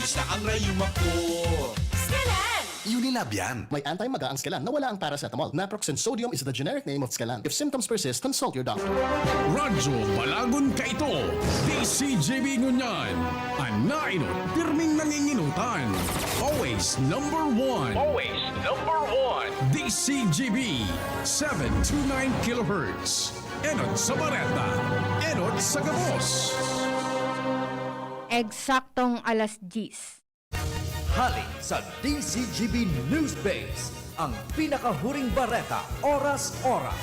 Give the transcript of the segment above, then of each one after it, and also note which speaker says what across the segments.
Speaker 1: malinis na ang rayuma ko.
Speaker 2: Scalan!
Speaker 3: Unilab yan.
Speaker 4: May anti-maga ang Scalan na wala ang paracetamol. Naproxen sodium is the generic name of Scalan. If symptoms persist, consult your doctor.
Speaker 5: Radyo Balagon Kaito, DCGB Ngunyan, Anainot, pirming nanginginutan. Always number one. Always number one. DCGB, 729 kHz. Enot sa Bareta, Enot sa Gabos.
Speaker 6: Eksaktong alas 10.
Speaker 7: Halik sa DCGB News Base, ang pinakahuring bareta, oras-oras.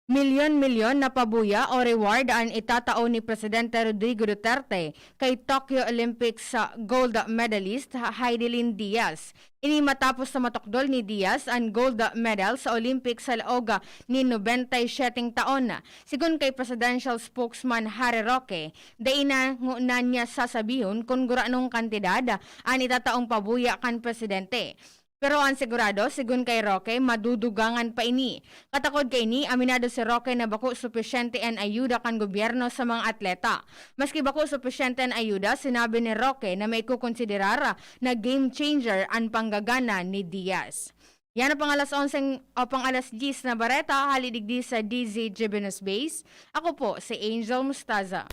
Speaker 6: Milyon-milyon na pabuya o reward ang itatao ni Presidente Rodrigo Duterte kay Tokyo Olympics sa gold medalist Heidelin Diaz. Ini matapos sa matokdol ni Diaz ang gold medal sa Olympics sa laoga ni 97 taon na. Sigun kay Presidential Spokesman Harry Roque, daina nguna niya sasabihon kung guranong kantidad ang itataong pabuya kan Presidente. Pero ang sigurado, sigun kay Roque, madudugangan pa ini. Katakod kay ini, aminado si Roque na bako supisyente ang ayuda kan gobyerno sa mga atleta. Maski bako supisyente ang ayuda, sinabi ni Roque na may kukonsiderara na game changer ang panggagana ni Diaz. Yan ang pang alas 11 o pang alas 10 na bareta, halidigdi sa DZGB News Base. Ako po si Angel Mustaza.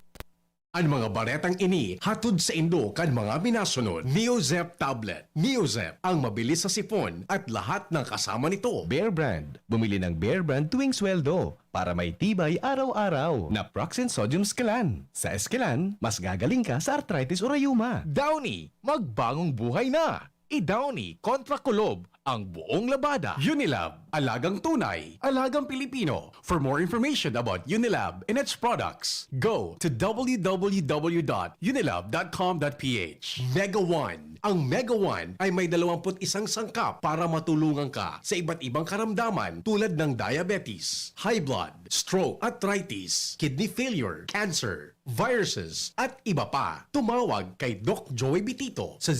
Speaker 5: Ang mga baretang ini, hatod sa Indo kan mga minasunod. Neozep Tablet. Neozep, ang mabilis sa sipon at lahat ng kasama nito.
Speaker 8: Bear Brand. Bumili ng Bear Brand tuwing sweldo para may tibay araw-araw. Naproxen Sodium Scalan. Sa Scalan, mas gagaling ka sa arthritis o rayuma.
Speaker 9: Downy, magbagong buhay na. I-Downy kontra kulob ang buong labada.
Speaker 5: Unilab, alagang tunay, alagang Pilipino. For more information about Unilab and its products, go to www.unilab.com.ph. Mega One. Ang Mega One ay may 21 sangkap para matulungan ka sa iba't ibang karamdaman tulad ng diabetes, high blood, stroke, arthritis, kidney failure, cancer, viruses, at iba pa. Tumawag kay Doc Joey Bitito sa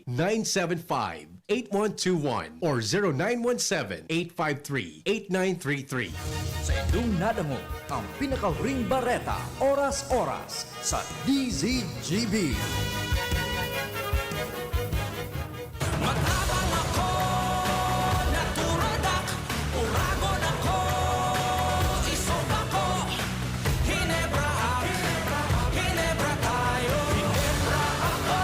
Speaker 5: 0998-975-8121 or 0917-853-8933.
Speaker 7: Sa inyong nadamo, ang pinakahuring bareta, oras-oras sa DZGB.
Speaker 1: Matapang ako, naturadak, uragon ako, isog ako, Hinebra up, Hinebra tayo, Hinebra ako,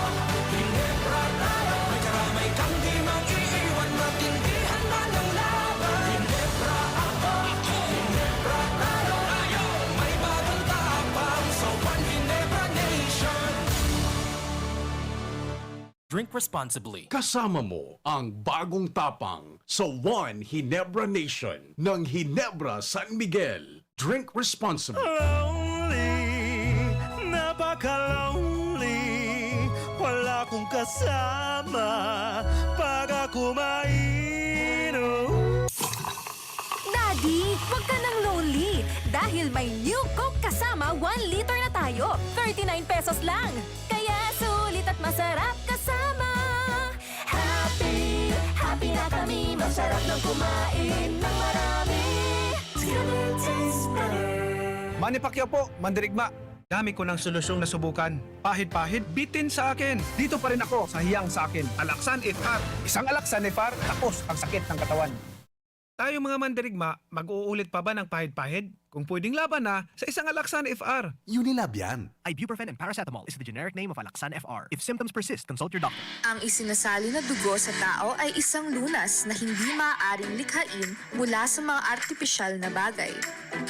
Speaker 1: Hinebra tayo, may karamay kang di mag-iiwan, matindihan man ang laban, Hinebra ako, Hinebra tayo, may bagong tapang sa One Hinebra Nation. Drink responsibly.
Speaker 5: Kasama mo ang bagong tapang sa One Hinebra Nation ng Hinebra San Miguel. Drink responsibly.
Speaker 10: Lonely, napaka-lonely, wala akong kasama pag ako mainom.
Speaker 2: Daddy, wag ka nang lonely. Dahil may new Coke kasama 1 liter na tayo. 39 pesos lang. Kaya sulit at masarap kasama. Happy, happy na kami. Masarap ng kumain ng marami. Together tastes better.
Speaker 10: Manny Pacquiao po, mandirigma. Dami ko ng solusyong nasubukan. Pahid-pahid, bitin sa akin. Dito pa rin ako sa hiyang sa akin. Alaksan FR. Isang Alaksan FR, tapos ang sakit ng katawan. Tayo mga mandirigma, mag-uulit pa ba ng pahid-pahid? Kung pwedeng laban na sa isang Alaksan FR.
Speaker 3: Unilab yan.
Speaker 11: Ibuprofen and paracetamol is the generic name of Alaksan FR. If symptoms persist, consult your doctor.
Speaker 12: Ang isinasali na dugo sa tao ay isang lunas na hindi maaaring likhain mula sa mga artipisyal na bagay.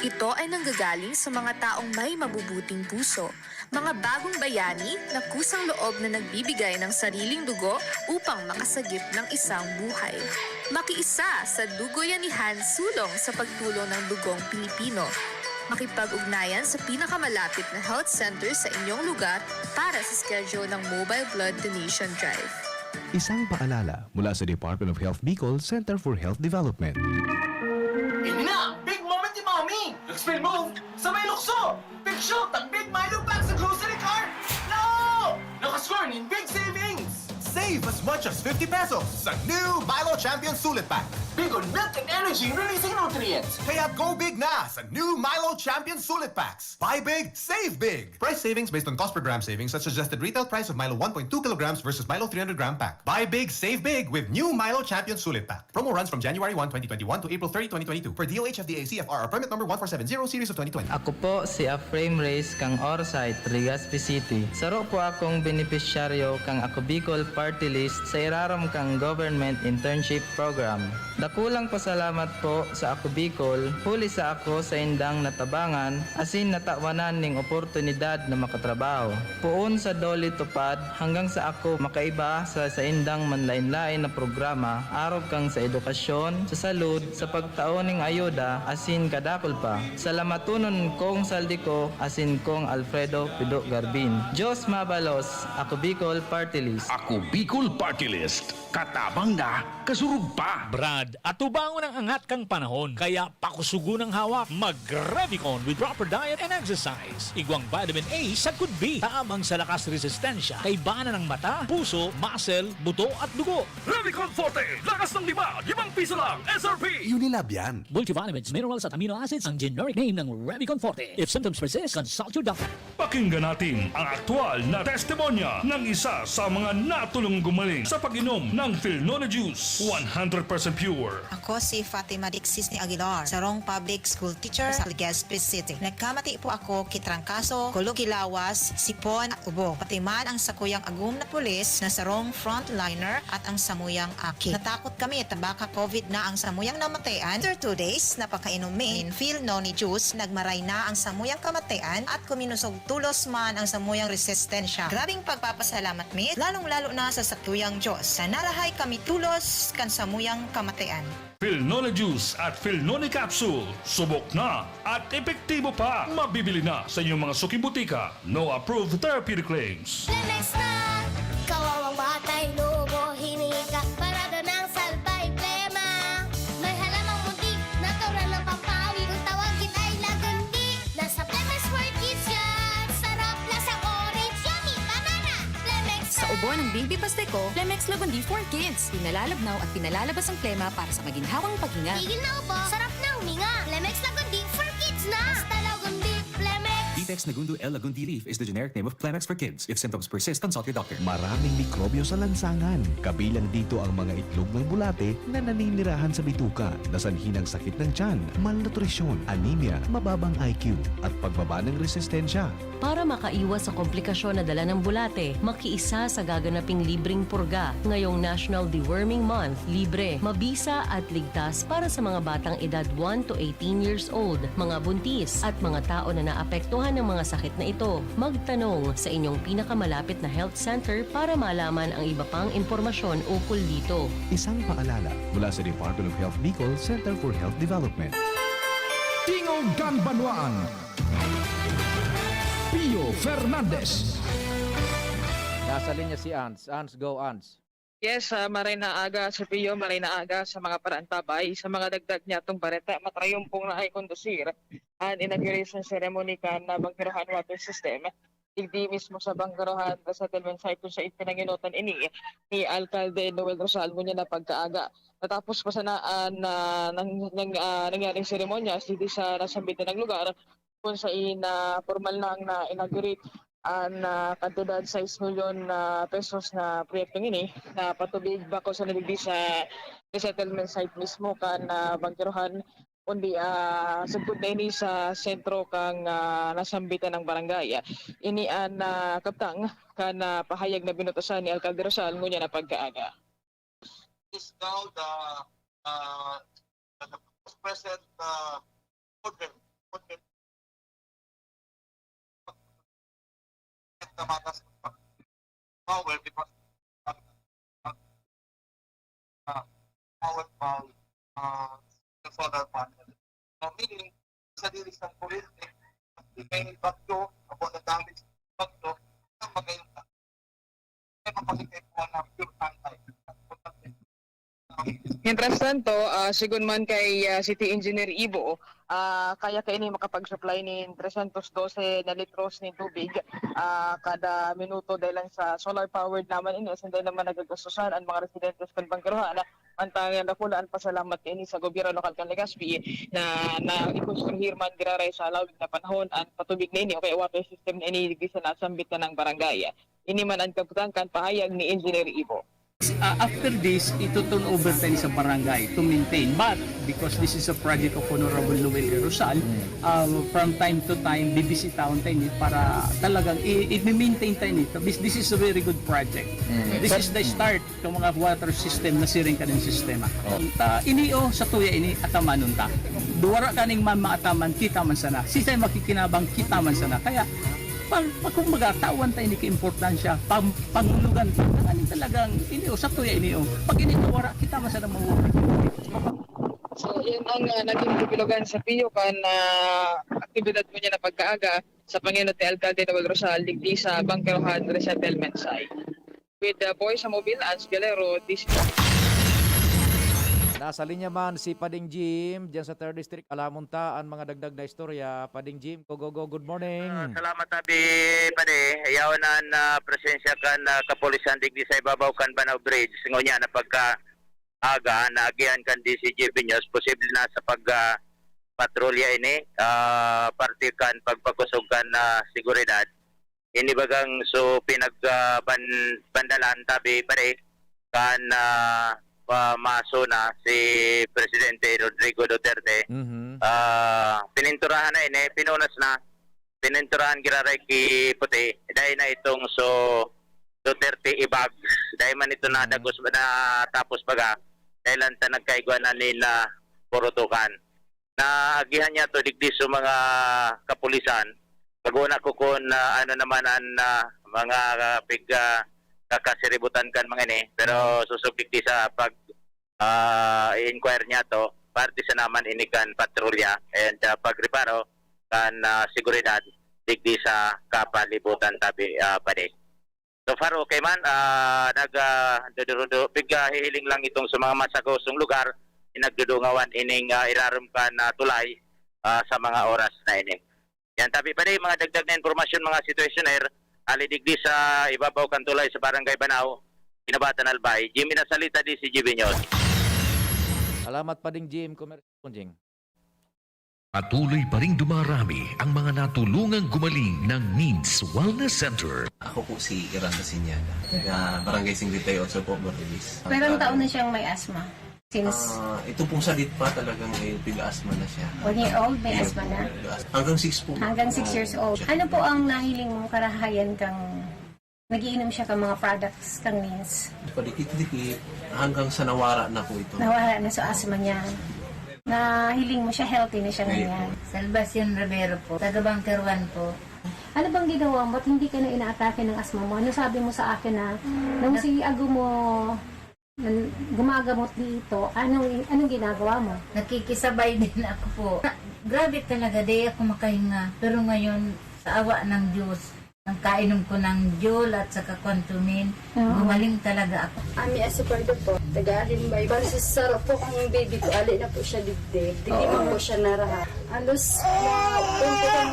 Speaker 12: Ito ay nanggagaling sa mga taong may mabubuting puso, mga bagong bayani na kusang loob na nagbibigay ng sariling dugo upang makasagip ng isang buhay. Makiisa sa Dugoyanihan sulong sa pagtulong ng dugong Pilipino. Makipag-ugnayan sa pinakamalapit na health center sa inyong lugar para sa schedule ng Mobile Blood Donation Drive.
Speaker 8: Isang paalala mula sa Department of Health Bicol Center for Health Development.
Speaker 1: Ini na! Big moment ni Mommy! Nag-spin move sa may lukso! Big shot ang Big Milo pack sa grocery cart! No! Nakascore ni Big Savings!
Speaker 9: Save as much as 50 pesos sa new Milo Champion Sulit Pack.
Speaker 1: big on milk and energy-releasing nutrients.
Speaker 3: Kaya go big na sa new Milo Champion Sulit Packs. Buy big, save big. Price savings based on cost per gram savings at suggested retail price of Milo 1.2 kilograms versus Milo 300 gram pack. Buy big, save big with new Milo Champion Sulit Pack. Promo runs from January 1, 2021 to April 30, 2022 for DOH FDA CFR or permit number 1470 series of 2020.
Speaker 13: Ako po si Aframe Reyes kang Orsay, Legazpi City. Saro po akong benepisyaryo kang Ako Bicol Party List sa iraram kang Government Internship Program. Dakulang pasalamat po sa Ako Bicol, huli sa ako sa indang natabangan, asin natawanan ning oportunidad na makatrabaho. Puon sa doli tupad hanggang sa ako makaiba sa indang manlain-lain na programa, arog kang sa edukasyon, sa salud, sa pagtaoning ayuda, asin kadakol pa. Salamatunon kong saldi ko, asin kong Alfredo Pido Garbin. Diyos mabalos, Ako Bicol Party List.
Speaker 9: Ako Bicol Party List. Katabang na, kasurug pa.
Speaker 11: Brad, atubangon ang angat kang panahon, kaya pakusugo ng hawak, mag-Revicon with proper diet and exercise. Igwang vitamin A sa could be, taamang sa lakas resistensya, kay bana ng mata, puso, muscle, buto at dugo.
Speaker 9: Revicon Forte, lakas ng 5 piso lang, SRP.
Speaker 3: Unilab yan.
Speaker 11: Multivitamins, minerals at amino acids ang generic name ng Revicon Forte. If symptoms persist, consult your doctor.
Speaker 9: Pakinggan natin ang aktual na testimonya ng isa sa mga natulong gumaling sa pag-inom ng Philnona Juice. 100% pure.
Speaker 14: Ako si Fatima Dixis ni Aguilar, sarong public school teacher sa Legazpi City. Nagkamati po ako kitrangkaso, kulugilawas, sipon at ubo. Patiman ang sakuyang agum na pulis na sarong frontliner at ang samuyang aki. Natakot kami at baka COVID na ang samuyang namatayan. After 2 days, napakainom min Philnona Juice, nagmaray na ang samuyang kamatayan at kuminusog tulos man ang samuyang resistensya. Grabing pagpapasalamat mi, lalong-lalo na sa sakuyang Diyos. Narahay kami tulos kan samuyang kamatayan.
Speaker 9: Philnona Juice at Philnona Capsule. Subok na at epektibo pa. Mabibili na sa inyong mga suking butika. No approved therapeutic claims.
Speaker 2: Lemex na! Kawawang batay, lobo, hinika, parada ng salbay, plema. May halamang muntik, natural ng pampawi, kung tawagin ay lagandi. Nasa Lemex for Kids yan! Sarap, lasang orange, yummy, banana! Lemex na!
Speaker 12: Sa ubo ng baby pasteko, Lemex Lagundi for Kids. Pinalalabnaw at pinalalabas ang plema para sa maginhawang paghinga.
Speaker 2: Tigil na ubo, sarap na huminga. Lemex Lagundi for Kids na! Basta Lagundi, Lemex!
Speaker 11: Detex Nagundo L. Lagundi Leaf is the generic name of Plemex for kids. If symptoms persist, consult your doctor.
Speaker 8: Maraming mikrobyo sa lansangan. Kabilang dito ang mga itlog ng bulate na naninirahan sa bituka, nasanhi ng sakit ng tiyan, malnutrisyon, anemia, mababang IQ, at pagbaba ng resistensya.
Speaker 2: Para makaiwas sa komplikasyon na dala ng bulate, makiisa sa gaganaping libreng purga. Ngayong National Deworming Month, libre, mabisa at ligtas para sa mga batang edad 1 to 18 years old, mga buntis at mga tao na naapektuhan ng mga sakit na ito. Magtanong sa inyong pinakamalapit na health center para malaman ang iba pang impormasyon ukol dito.
Speaker 8: Isang paalala mula sa Department of Health Bicol Center for Health Development.
Speaker 7: Tingog kang Banwaan. Pio Fernandez.
Speaker 13: Nasa linya si Ans. Ans, go Ans.
Speaker 6: Yes, maray na aga sa Pio, maray na aga sa mga paraan tabay, sa mga dagdag niya itong bareta, matrayon pong na ay kondusir ang inauguration ceremony kan na Bangkirohan Water System. Digdi mismo sa Bangkirohan sa settlement site kung sa ipinanginutan ini ni Alcalde Noel Rosalvo niya na pagkaaga. Natapos pa sanaan na nangyaring seremonya dito sa nasambit ng lugar kung sa formal na inaugurate ang kantidad 6 milyon pesos na proyektong ini na patubig bako sa naligdi sa resettlement site mismo kan Bangkirohan kundi sagpud na ini sa sentro kang nasambitan ng barangay. Ini ang kaptang kan pahayag na binutasan ni Alcalde Rosal ngunya na pagkaaga.
Speaker 1: Is now the present order the matters power because power from the solar panel. Meaning, sa dili sa kuryente, may bagyo, about the damage ng bagyo, ang magayong ay mapakitay po na pure anti.
Speaker 6: Mientras tanto, sigun man kay City Engineer Ibo, kaya kaini makapag-supply ni 312 na litros ni tubig kada minuto dahil lang sa solar powered naman ini, hindi naman nagagastusan ang mga residentes ng Bangkirohan
Speaker 15: Antang nakulaan pasalamat ini sa gobyerno lokal kan Legazpi na ikonstruhir man diraray sa lawig na panahon ang patubig na ini o kaya water system na ini di sa nasambit na ng barangay. Ini man ang kabutangkan pahayag ni Engineer Ivo.
Speaker 16: After this, ito turn over tayo sa barangay to maintain. But because this is a project of Honorable Noel Rosal, from time to time, bibisitahon tayo nito para talagang i-maintain tayo nito. This is a very good project. This is the start ng mga water system na siring ka ng sistema. Inio sa tuya ini ataman nunta. Duwara kaning man maataman, kita man sana. Sisay makikinabang, kita man sana. Kaya kung magatawan tayo ni ka-importansya, pangulugan pa, talagang iniyo, sakto ya iniyo. Pag initawara, kita masana mahuwi.
Speaker 15: So, yan ang naging kapilogan sa Pio kan aktibidad mo niya na pagkaaga sa Panginoon ni Alcalde Noel Rosal, digdi sa Bangkerohan Resettlement Site. With the boy sa mobile, Ans Galero, this
Speaker 17: Nasa linya man si Pading Jim dyan sa 3rd District. Alamunta ang mga dagdag na istorya. Pading Jim, go, good morning.
Speaker 18: Salamat tabi pade. Yawanan na presensya kan kapulisan digdi sa ibabaw kan Banao Bridge. Singonya na pagka-aga na agihan kan di si JB News. Posible na sa pag-patrolya ini. Parte kan pagpakusog kan seguridad. Ini bagang so pinagbandalan tabi pade kan maso na si Presidente Rodrigo Duterte. Pininturahan na ini, pinunas na, pininturahan giraray ki puti, dahil na itong so Duterte ibag, dahil man ito na dagos na tapos baga, dahil lang ta nagkaiguan na nila purutukan. Naagihan niya to digdi sa mga kapulisan, pag-una ko kung ano naman ang mga kakasiributan kan mga ini, pero susubik di sa pag i-inquire niya to, parte sa naman ini kan patrolya and pagreparo kan seguridad digdi sa kapalibutan tabi pade. So far okay man, bigla hihiling lang itong sa mga masagosong lugar, inagdudungawan ining irarum kan tulay sa mga oras na ini. Yan tabi pade, mga dagdag na informasyon mga situationer, alidigdi sa ibabaw kan tulay sa Barangay Banao, Kinabatan Albay. Jimmy nasalita di si JB News.
Speaker 17: Salamat Pading Jim, Jing.
Speaker 19: Patuloy pa rin dumarami ang mga natulungang gumaling ng Needs Wellness Center.
Speaker 20: Ako po si Iran Casinyana, Barangay Singritay, also po, Bordelis.
Speaker 21: Ilang taon na siyang may asthma? Since
Speaker 20: ito pong salit pa talagang asthma na siya.
Speaker 21: 1 year old, may asthma na?
Speaker 20: Hanggang 6 po.
Speaker 21: Hanggang 6 years old. Ano po ang nahiling mong karahayan kang nagiinom siya ng mga products kang Needs?
Speaker 20: Padikit-dikit hanggang sa nawara na po ito.
Speaker 21: Nawara na sa asthma niya. Nahiling mo siya, healthy na siya ngayon.
Speaker 22: Salvacion Rivero po, taga Bangkeruan po.
Speaker 21: Ano bang ginawa mo? Ba't hindi ka na inaatake ng asthma mo? Ano sabi mo sa akin na nung si Ago mo gumagamot dito, anong ginagawa mo?
Speaker 22: Nakikisabay din ako po. Grabe talaga, di ako makahinga. Pero ngayon, sa awa ng Diyos, ang kainom ko ng Jol at saka Contumin, gumaling talaga ako.
Speaker 23: Ami Asupardo po, taga-Alimbay. Para sa sarap po kung baby ko, ali na po siya digdig. Digdig po siya naraha. Alos,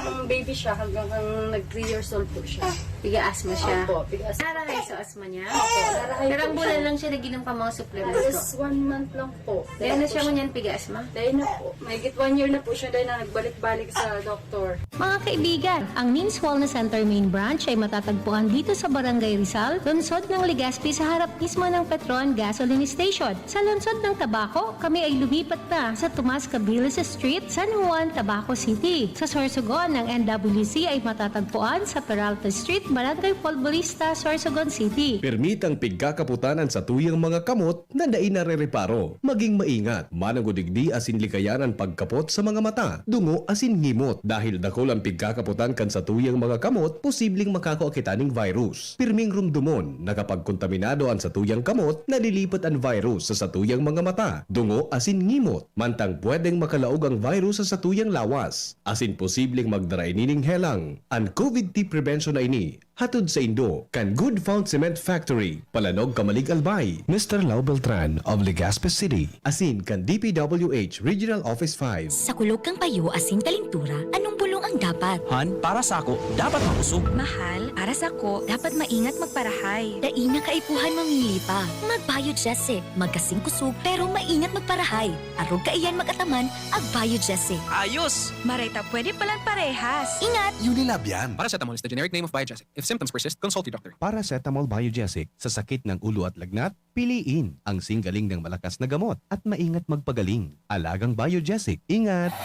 Speaker 23: ng baby siya hanggang nag-3 years old po siya.
Speaker 21: Piga-asthma siya?
Speaker 23: Opo, piga-asthma.
Speaker 21: Narahay sa asthma niya?
Speaker 23: Opo,
Speaker 21: Pero ang bulan lang siya naginom ka mga supplements ko?
Speaker 23: Alos, 1 month lang po.
Speaker 21: Dahil na siya mo niyan piga-asthma?
Speaker 23: Dahil na po. May 1 year na po siya dahil na nagbalik-balik sa doktor.
Speaker 21: Mga kaibigan, ang Needs Wellness Center main branch ay matatagpuan dito sa Barangay Rizal, lungsod ng Legazpi sa harap mismo ng Petron Gasoline Station. Sa lungsod ng Tabaco, kami ay lumipat na sa Tomas Cabiles Street, San Juan, Tabaco City. Sa Sorsogon ng NWC ay matatagpuan sa Peralta Street, Barangay Polvorista, Sorsogon City.
Speaker 5: Permitang pigkakaputanan sa tuyang mga kamot na dai narereparo. Maging maingat, managudigdi asin likayanan pagkapot sa mga mata, dungo asin ngimot. Dahil dakol ang pigkakaputan kan sa tuyang mga kamot, posibleng makakaakita ng virus. Pirming rumdumon na kapag kontaminado ang sa tuyang kamot, nalilipat ang virus sa satuyang mga mata, dungo asin ngimot. Mantang pwedeng makalaog ang virus sa satuyang lawas, asin posibleng magdara inining helang. Ang COVID-19 prevention na ini, hatod sa Indo, kan Good Fount Cement Factory, Palanog, Kamalig, Albay. Mr. Lau Beltran of Legazpi City. Asin kan DPWH Regional Office 5.
Speaker 24: Sa kulog kang payo asin kalintura, anong bulong ang
Speaker 3: ang dapat.
Speaker 4: Han, para sa ako, dapat makusog.
Speaker 3: Mahal, para sa ko, dapat maingat magparahay. Dai na kaipuhan mamili pa. Mag-Biogesic, magkasing kusog, pero maingat magparahay. Arog kaiyan mag-ataman, ag-Biogesic.
Speaker 4: Ayos!
Speaker 3: Marita, pwede palang parehas. Ingat!
Speaker 8: Unilab yan.
Speaker 4: Paracetamol is the generic name of Biogesic. If symptoms persist, consult your doctor.
Speaker 8: Paracetamol Biogesic. Sa sakit ng ulo at lagnat, piliin ang singgaling ng malakas na gamot at maingat magpagaling. Alagang Biogesic. Ingat!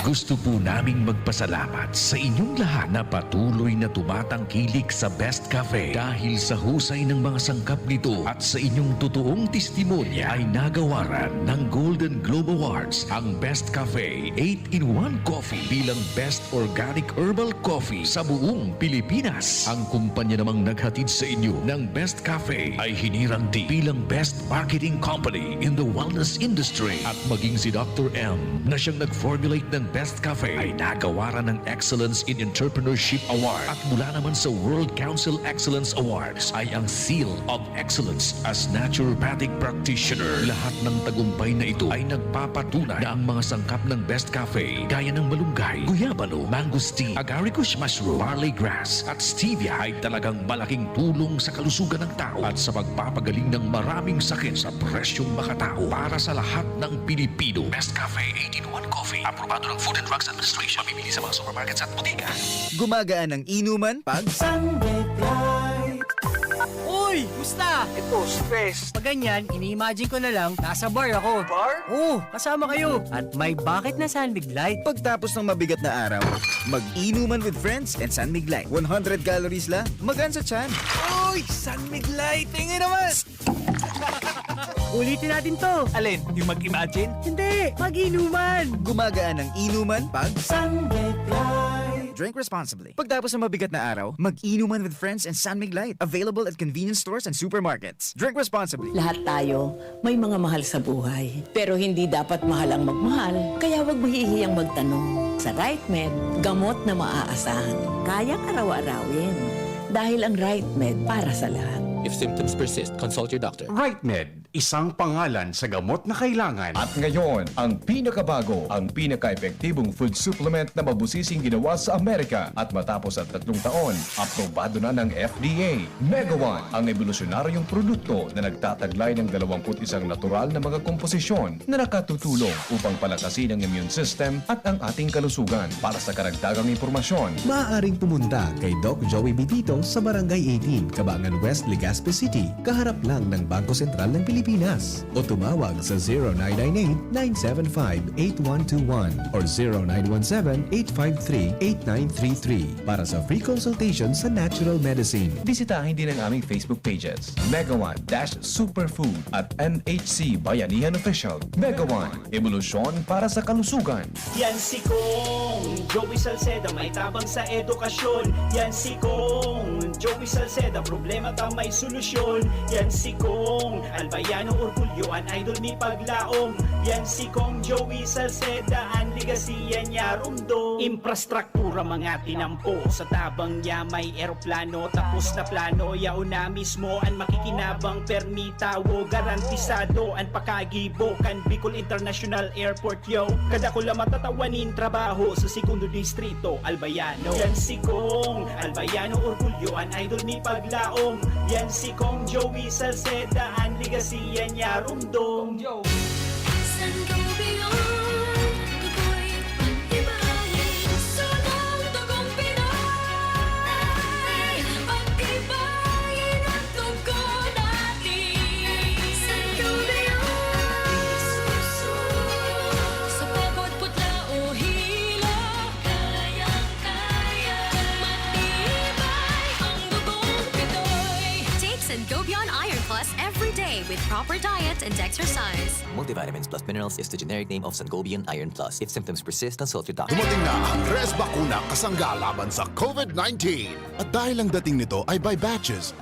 Speaker 19: Gusto po naming magpasalamat sa inyong lahat na patuloy na tumatangkilik sa Best Cafe dahil sa husay ng mga sangkap nito at sa inyong totoong testimonya ay nagawaran ng Golden Globe Awards ang Best Cafe 8-in-1 Coffee bilang Best Organic Herbal Coffee sa buong Pilipinas. Ang kumpanya namang naghatid sa inyo ng Best Cafe ay hinirang din bilang Best Marketing Company in the wellness industry at maging si Dr. M na siyang nag-formulate ng Best Cafe ay nagawaran ng Excellence in Entrepreneurship Award at mula naman sa World Council Excellence Awards ay ang Seal of Excellence as Naturopathic Practitioner. Lahat ng tagumpay na ito ay nagpapatunay na ang mga sangkap ng Best Cafe gaya ng malunggay, guyabano, mangosteen, agaricus mushroom, barley grass at stevia ay talagang malaking tulong sa kalusugan ng tao at sa pagpapagaling ng maraming sakit sa presyong makatao para sa lahat ng Pilipino. Best Cafe 8-in-1 Coffee, aprobado ng Food and Drugs Administration. Mabibili sa mga supermarkets at botika.
Speaker 10: Gumagaan ang inuman pag
Speaker 16: Uy! Musta? Ito, stress. Pag ganyan, ini-imagine ko na lang, nasa bar ako. Bar? Oo, kasama kayo. At may bucket na Sunbig Light.
Speaker 10: Pagtapos ng mabigat na araw, mag-inuman with friends and Sunmig Light. 100 calories lang, magaan sa tiyan.
Speaker 16: Uy! Sunbig Light! Tingin naman! Ulitin natin to. Alin? Yung mag-imagine? Hindi! Mag-inuman!
Speaker 10: Gumagaan ang inuman pag Sunmig Light. Drink responsibly. Pagtapos ng mabigat na araw, mag-inuman with friends and Sunmig Light. Available at convenience stores and supermarkets. Drink responsibly.
Speaker 24: Lahat tayo may mga mahal sa buhay. Pero hindi dapat mahal ang magmahal. Kaya huwag mahihiyang magtanong. Sa RightMed, gamot na maaasahan. Kayang araw-arawin. Dahil ang RightMed para sa lahat.
Speaker 4: If symptoms persist, consult your doctor.
Speaker 5: RightMed, isang pangalan sa gamot na kailangan.
Speaker 25: At ngayon, ang pinakabago, ang pinaka-epektibong food supplement na mabusising ginawa sa Amerika at matapos ang 3 taon, aprobado na ng FDA. Mega One, ang evolusyonaryong produkto na nagtataglay ng 21 natural na mga komposisyon na nakatutulong upang palakasin ang immune system at ang ating kalusugan. Para sa karagdagang impormasyon,
Speaker 8: Maaaring pumunta kay Doc Joey Bitito sa Barangay 18, Cabangan West, Legazpi City, kaharap lang ng Bangko Sentral ng Pilipinas. O tumawag sa 0998-975-8121 or 0917-853-8933 para sa free consultation sa natural medicine.
Speaker 25: bisitahin din ang aming Facebook pages, Mega One Superfood at NHC Bayanihan Official. Mega One, evolusyon para sa kalusugan.
Speaker 16: Yan si Kong Joey Salceda, may tabang sa edukasyon. Yan si Kong Joey Salceda, problema ta may solusyon. Yan si Kong Albayano Orgulyo, an idol ni paglaom. Yan si Kong Joey Salceda, ang ligasiya niya rumdo. Infrastruktura mga tinampo, sa tabang niya may eroplano. Tapos na plano, yauna mismo ang makikinabang permitawo. Garantisado ang pakagibo kan Bicol International Airport yo. Kada ko lang matatawanin trabaho sa segundo distrito Albayano. Yan si Kong Albayano Orgulyo, an idol ni paglaom. Yan si Kong Joey Salceda, ang ligasiya niya rumdong.
Speaker 2: San ka beyond, ako'y pag-ibahin. Sunang tugong Pinoy, pag-ibahin ang tugo natin. San ka beyond, sa pagod, putla o hila, kayang-kaya, matibay ang dugong Pinoy. Take Sangobion Iron Plus every day with proper diet and exercise.
Speaker 4: Multivitamins plus minerals is the generic name of Sangobion Iron Plus. If symptoms persist, consult your doctor.
Speaker 26: Dumating na ang Res Bakuna kasangga laban sa COVID-19. At dahil ang dating nito ay by batches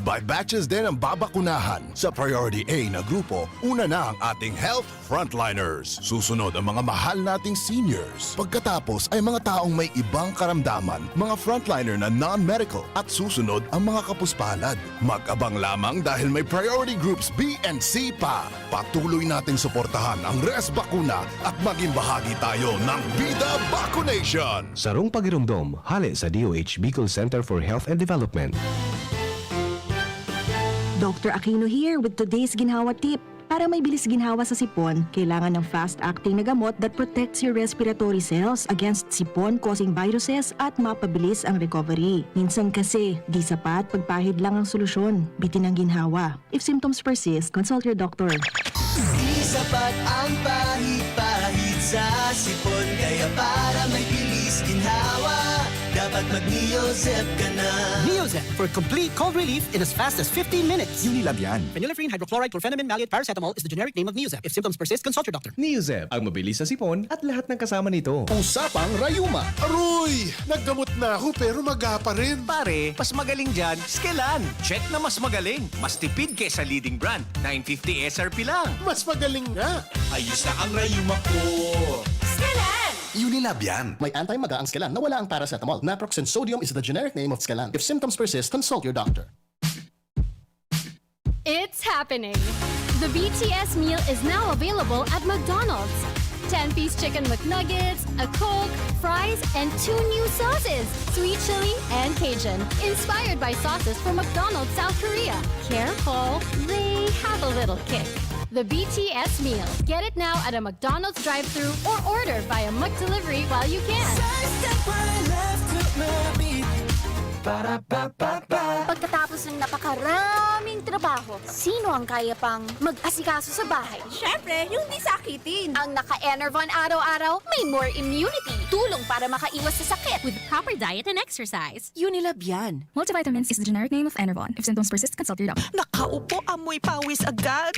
Speaker 26: din ang babakunahan. Sa Priority A na grupo, una na ang ating health frontliners. Susunod ang mga mahal nating seniors. Pagkatapos ay mga taong may ibang karamdaman, mga frontliner na non-medical. At susunod ang mga kapuspalad. Mag-abang lamang dahil may priority groups B and C Hindi pa. Patuloy nating suportahan ang Res Bakuna at maging bahagi tayo ng Vida Vaccination.
Speaker 8: Sarong pagirumdom, hali sa DOH Bicol Center for Health and Development.
Speaker 7: Dr. Aquino here with today's ginhawa tip. Para may bilis ginhawa sa sipon, kailangan ng fast-acting na gamot that protects your respiratory cells against sipon-causing viruses at mapabilis ang recovery. Minsan kasi, di sapat pagpahid lang ang solusyon. Bitin ang ginhawa. If symptoms persist, consult your doctor.
Speaker 9: Di sapat ang pahid-pahid sa sipon, kaya para may bilis ginhawa, dapat mag-Neozep ka na.
Speaker 11: Neozep for complete cold relief in as fast as 15 minutes.
Speaker 10: Unilab yan.
Speaker 11: Phenylephrine, hydrochloride, chlorpheniramine, maleate, paracetamol is the generic name of Neozep. If symptoms persist, consult your doctor.
Speaker 8: Neozep, ang mabilis sa sipon at lahat ng kasama nito.
Speaker 26: Usapang Rayuma. Aroy! Naggamot na ako pero maga pa rin.
Speaker 12: Pare, mas magaling dyan, Skelan. Check na mas magaling. Mas tipid kesa leading brand. 950 SRP lang.
Speaker 26: Mas magaling nga.
Speaker 12: Ayos na ang Rayuma ko.
Speaker 13: Unilab yan. May anti-maga ang Skelan na wala ang paracetamol. Naproxen sodium is the generic name of Skelan. If symptoms persist, consult your doctor.
Speaker 14: It's happening! The BTS meal is now available at McDonald's. 10-piece chicken McNuggets, a Coke, fries, and 2 new sauces, sweet chili and Cajun, inspired by sauces from McDonald's South Korea. Careful, they have a little kick. The BTS meal. Get it now at a McDonald's drive-thru or order via McDelivery while you can.
Speaker 27: Pagkatapos ng napakaraming trabaho, sino ang kaya pang mag-asikaso sa bahay?
Speaker 2: Syempre, yung di sakitin.
Speaker 27: Ang naka-Enervon araw-araw, may more immunity. Tulong para makaiwas sa sakit.
Speaker 2: With proper diet and exercise.
Speaker 27: Unilab yan.
Speaker 2: Multivitamins is the generic name of Enervon. If symptoms persist, consult your doctor.
Speaker 28: Nakaupo, amoy pawis agad.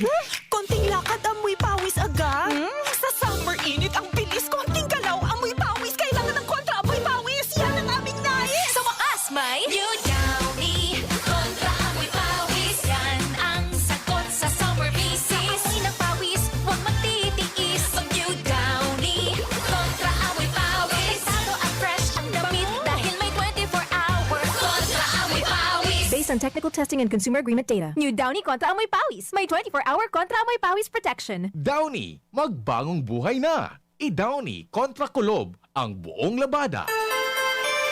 Speaker 28: Konting lakad, amoy pawis agad. Sa summer init, ang bilis. Konting galaw, amoy pawis. Kailangan ng kontra, amoy pawis. Yan ang aming nais.
Speaker 27: Sa wakas, may New Downy kontra amoy pawis. Yan ang sagot sa summer bisis. Amoy ng pawis, huwag magtitiis. Pag New Downy kontra amoy pawis. Talo at fresh ang damit dahil may 24 hours kontra amoy pawis.
Speaker 2: Based on technical testing and consumer agreement data. New Downy Kontra Amoy Pawis. May 24-hour Kontra Amoy Pawis protection.
Speaker 5: Downy, magbagong buhay na. I-Downy kontra kulob ang buong labada.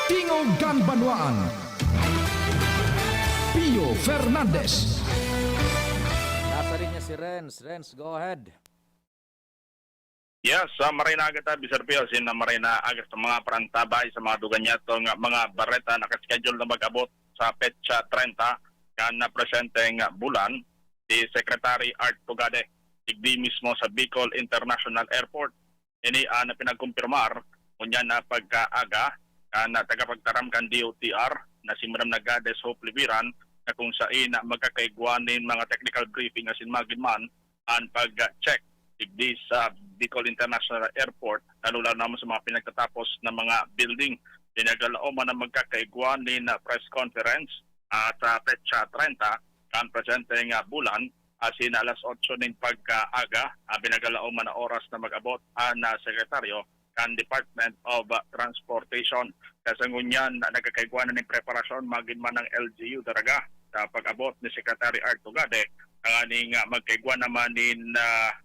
Speaker 19: Tingog Ganbanwaan. Pio Fernandez.
Speaker 17: Nasa rin niya si Renz. Renz, go ahead.
Speaker 29: Yes, sa Marina Agata, Sir Pio, na Marina Agata, sa mga parantabay, sa mga duganyatong mga bareta nakaschedule na mag-abot sa petsa 30 kan na presenteng bulan si Secretary Art Tugade igdi mismo sa Bicol International Airport. Ini na pinagkumpirmar kunya na pagkaaga na tagapagtaram kan DOTR na si Madam Nagades Hope Libiran na kung saan magkakaigwanin mga technical briefing asin maginman ang pag-check igdi sa Bicol International Airport lalo naman sa mga pinagtatapos na mga building. Pinagalaoman na magkakaigwanin na press conference at petsa 30 kan presenteng bulan asin alas 8 ng pagkaaga pinagalaoman na oras na mag-abot na sekretaryo kan Department of Transportation. Kasi ngunyan nagkakaigwanan ng preparasyon maginman ng LGU daraga sa pag-abot ni Secretary Art Tugade ang magkaigwan naman in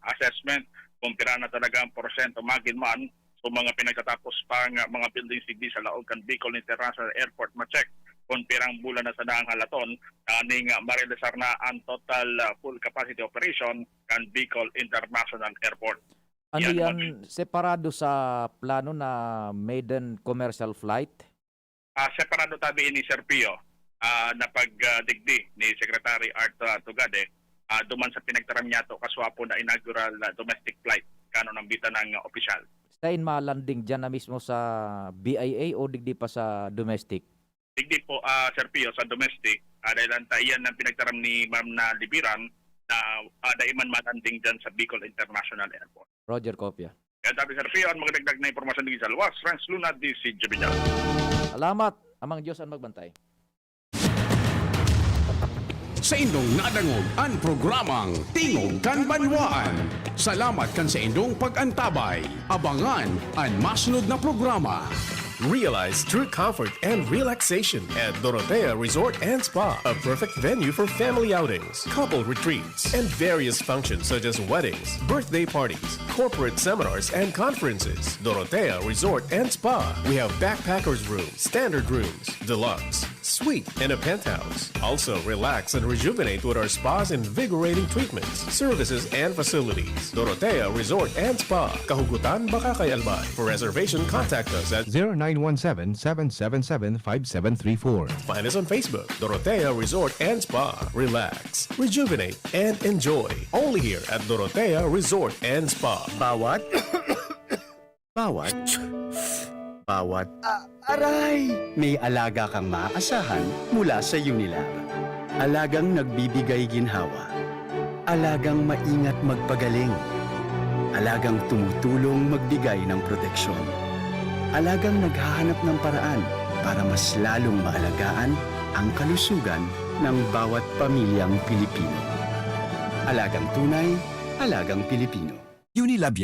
Speaker 29: assessment kung pira na talaga ang porsyento maginman so mga pinagtatapos pang mga buildings sigdi sa laog kan Bicol International Airport ma-check kung pirang bulan na sa daang halaton kaning marilisar na ang total full capacity operation kan Bicol International Airport.
Speaker 17: Ano yan separado sa plano na maiden commercial flight?
Speaker 29: Separado tabi ni Sir Pio na pagdigdi ni Secretary Art Tugade duman sa pinagtaram niya to kaswapo na inaugural domestic flight kano ng bita ng opisyal.
Speaker 17: Stayin ma-landing dyan na mismo sa BIA o digdi pa sa domestic?
Speaker 29: Digdi po, Sir Pio, sa domestic. Dahil iyan ang pinagtaram ni Ma'am na Libiran na daiman ma-landing dyan sa Bicol International Airport.
Speaker 17: Roger Copia.
Speaker 29: Kaya sabi Sir Pio, ang magdagdag na impormasyon din sa luwas, Franz Luna, DC Jebinal.
Speaker 17: Salamat, amang Diyos ang magbantay.
Speaker 5: Sa indong nadangog ang programang Tingog kan Banwaan. Salamat kan sa indong pag-antabay. Abangan ang masunod na programa. Realize true comfort and relaxation at Dorotea Resort and Spa, a perfect venue for family outings, couple retreats, and various functions such as weddings, birthday parties, corporate seminars, and conferences. Dorotea Resort and Spa. We have backpackers rooms, standard rooms, deluxe, suite, and a penthouse. Also, relax and rejuvenate with our spa's invigorating treatments, services, and facilities. Dorotea Resort and Spa. Kahugutan, Bakakay, Albay. For reservation, contact us at
Speaker 8: 0917-777-5734.
Speaker 5: Find us on Facebook, Dorotea Resort and Spa. Relax, rejuvenate, and enjoy. Only here at Dorotea Resort and Spa.
Speaker 1: Bawat aray! May alaga kang maaasahan mula sa Unilag. Alagang nagbibigay ginhawa. Alagang maingat magpagaling. Alagang tumutulong magbigay ng proteksyon. Alagang naghahanap ng paraan para mas lalong maalagaan ang kalusugan ng bawat pamilyang Pilipino. Alagang tunay, alagang Pilipino.
Speaker 3: Unilab